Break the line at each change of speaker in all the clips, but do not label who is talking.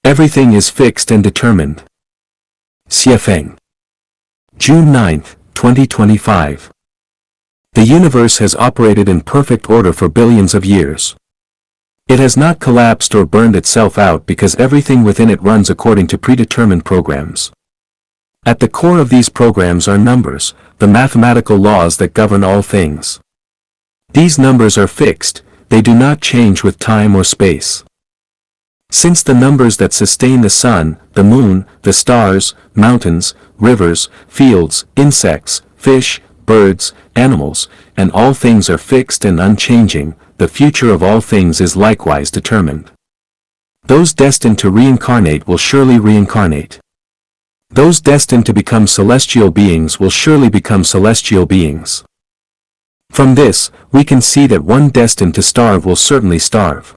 Everything is fixed and determined. Lifechanyuan. June 9, 2025. The universe has operated in perfect order for billions of years. It has not collapsed or burned itself out because everything within it runs according to predetermined programs. At the core of these programs are numbers, the mathematical laws that govern all things. These numbers are fixed, they do not change with time or space. Since the numbers that sustain the sun, the moon, the stars, mountains, rivers, fields, insects, fish, birds, animals, and all things are fixed and unchanging, the future of all things is likewise determined. Those destined to reincarnate will surely reincarnate. Those destined to become celestial beings will surely become celestial beings. From this, we can see that one destined to starve will certainly starve.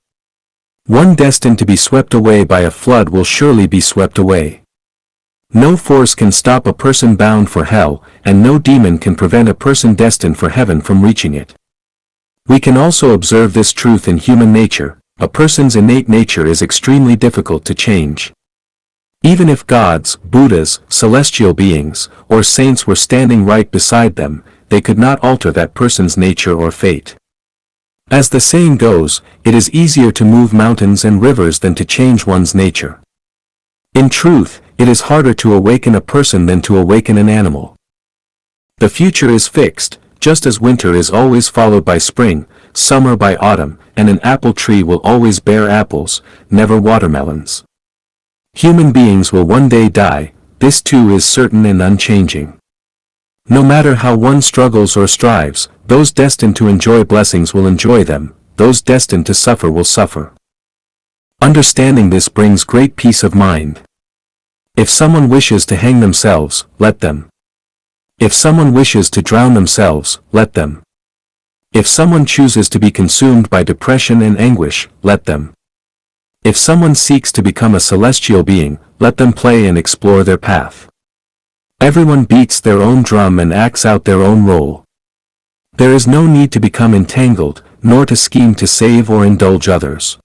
One destined to be swept away by a flood will surely be swept away. No force can stop a person bound for hell, and no demon can prevent a person destined for heaven from reaching it. We can also observe this truth in human nature. A person's innate nature is extremely difficult to change. Even if gods, Buddhas, celestial beings, or saints were standing right beside them, they could not alter that person's nature or fate. As the saying goes, it is easier to move mountains and rivers than to change one's nature. In truth, it is harder to awaken a person than to awaken an animal. The future is fixed, just as winter is always followed by spring, summer by autumn, and an apple tree will always bear apples, never watermelons. Human beings will one day die, this too is certain and unchanging. No matter how one struggles or strives, those destined to enjoy blessings will enjoy them, those destined to suffer will suffer. Understanding this brings great peace of mind. If someone wishes to hang themselves, let them. If someone wishes to drown themselves, let them. If someone chooses to be consumed by depression and anguish, let them. If someone seeks to become a celestial being, let them play and explore their path. Everyone beats their own drum and acts out their own role. There is no need to become entangled, nor to scheme to save or indulge others.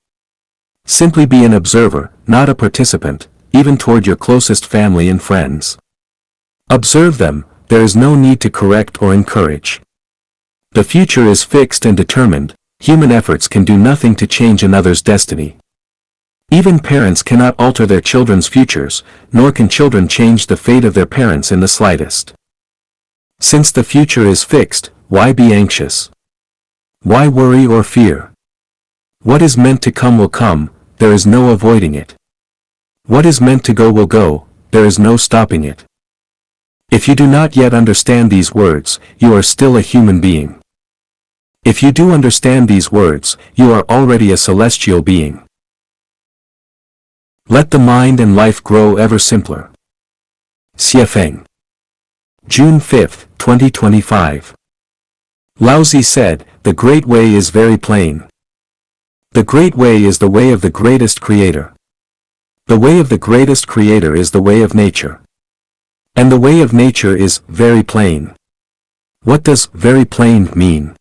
Simply be an observer, not a participant, even toward your closest family and friends. Observe them, there is no need to correct or encourage. The future is fixed and determined, human efforts can do nothing to change another's destiny. Even parents cannot alter their children's futures, nor can children change the fate of their parents in the slightest. Since the future is fixed, why be anxious? Why worry or fear? What is meant to come will come, there is no avoiding it. What is meant to go will go, there is no stopping it. If you do not yet understand these words, you are still a human being. If you do understand these words, you are already a celestial being. Let the mind and life grow ever simpler. Lifechanyuan. June 5, 2025. Laozi said, "The great way is very plain. The great way is the way of the greatest creator. The way of the greatest creator is the way of nature. And the way of nature is very plain." What does very plain mean?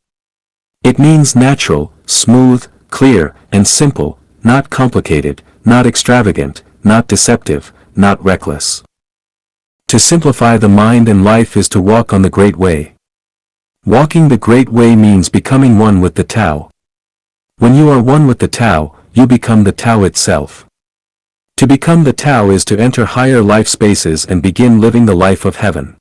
It means natural, smooth, clear, and simple, not complicated, not extravagant, not deceptive, not reckless. To simplify the mind and life is to walk on the great way. Walking the great way means becoming one with the Tao. When you are one with the Tao, you become the Tao itself. To become the Tao is to enter higher life spaces and begin living the life of heaven.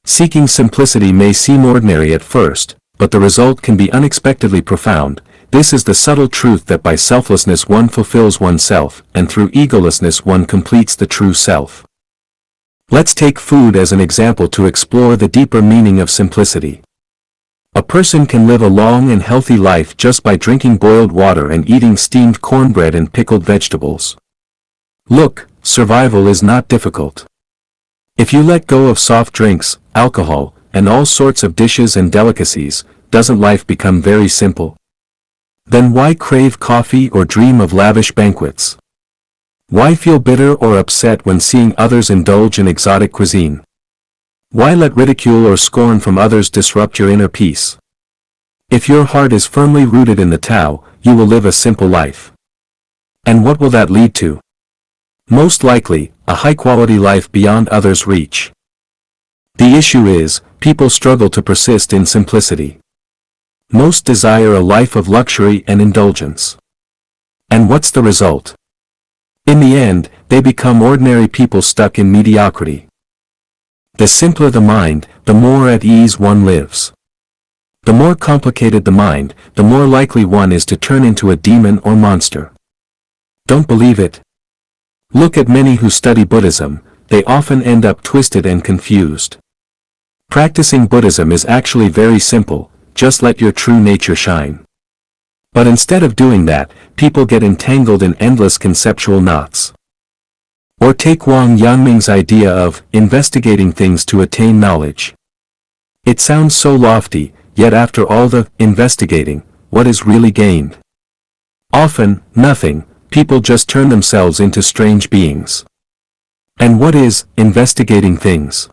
Seeking simplicity may seem ordinary at first, but the result can be unexpectedly profound. This is the subtle truth that by selflessness one fulfills oneself, and through egolessness one completes the true self. Let's take food as an example to explore the deeper meaning of simplicity. A person can live a long and healthy life just by drinking boiled water and eating steamed cornbread and pickled vegetables. Look, survival is not difficult. If you let go of soft drinks, alcohol, and all sorts of dishes and delicacies, doesn't life become very simple? Then why crave coffee or dream of lavish banquets? Why feel bitter or upset when seeing others indulge in exotic cuisine? Why let ridicule or scorn from others disrupt your inner peace? If your heart is firmly rooted in the Tao, you will live a simple life. And what will that lead to? Most likely, a high-quality life beyond others' reach. The issue is, people struggle to persist in simplicity. Most desire a life of luxury and indulgence. And what's the result? In the end, they become ordinary people stuck in mediocrity. The simpler the mind, the more at ease one lives. The more complicated the mind, the more likely one is to turn into a demon or monster. Don't believe it? Look at many who study Buddhism, they often end up twisted and confused. Practicing Buddhism is actually very simple, just let your true nature shine. But instead of doing that, people get entangled in endless conceptual knots. Or take Wang Yangming's idea of investigating things to attain knowledge. It sounds so lofty, yet after all the investigating, what is really gained? Often, nothing, people just turn themselves into strange beings. And what is investigating things?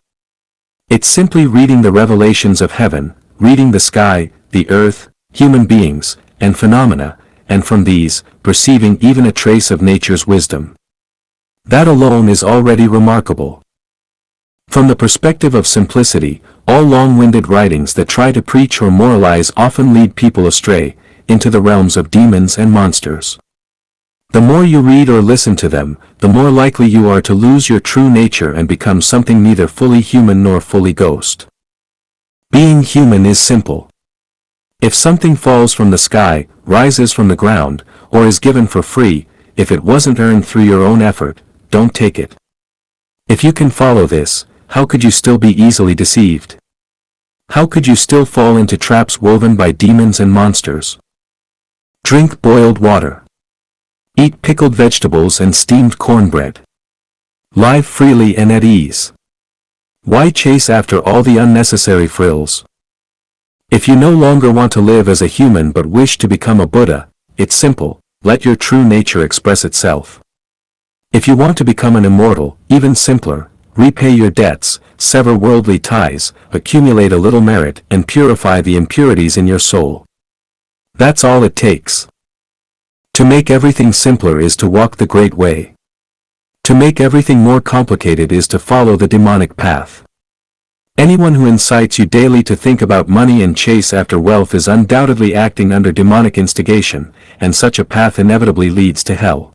It's simply reading the revelations of heaven, reading the sky, the earth, human beings, and phenomena, and from these, perceiving even a trace of nature's wisdom. That alone is already remarkable. From the perspective of simplicity, all long-winded writings that try to preach or moralize often lead people astray, into the realms of demons and monsters. The more you read or listen to them, the more likely you are to lose your true nature and become something neither fully human nor fully ghost. Being human is simple. If something falls from the sky, rises from the ground, or is given for free, if it wasn't earned through your own effort, don't take it. If you can follow this, how could you still be easily deceived? How could you still fall into traps woven by demons and monsters? Drink boiled water. Eat pickled vegetables and steamed cornbread. Live freely and at ease. Why chase after all the unnecessary frills? If you no longer want to live as a human but wish to become a Buddha, it's simple, let your true nature express itself. If you want to become an immortal, even simpler, repay your debts, sever worldly ties, accumulate a little merit and purify the impurities in your soul. That's all it takes. To make everything simpler is to walk the great way. To make everything more complicated is to follow the demonic path. Anyone who incites you daily to think about money and chase after wealth is undoubtedly acting under demonic instigation, and such a path inevitably leads to hell.